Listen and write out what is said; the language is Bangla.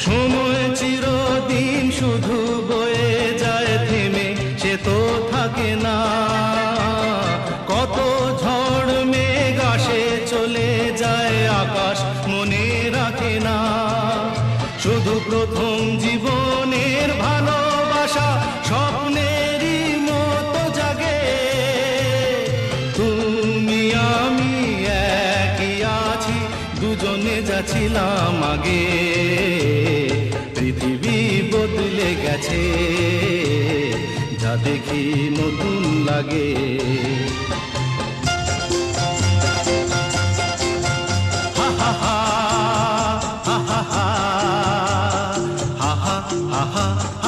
সময় চিরদিন শুধু বয়ে যায় থেমে, সে তো থাকে না। কত ঝড় মেঘ আসে চলে যায়, আকাশ মনে রাখে না। শুধু প্রথম জীবনের ভালোবাসা স্বপ্নেরই মতো জাগে। তুমি আমি একই আছি, দুজনে যাচ্ছিলাম আগে। পৃথিবী বদলে গেছে, যা দেখি নতুন লাগে। হা হা হা হা হা হা হা হা হা।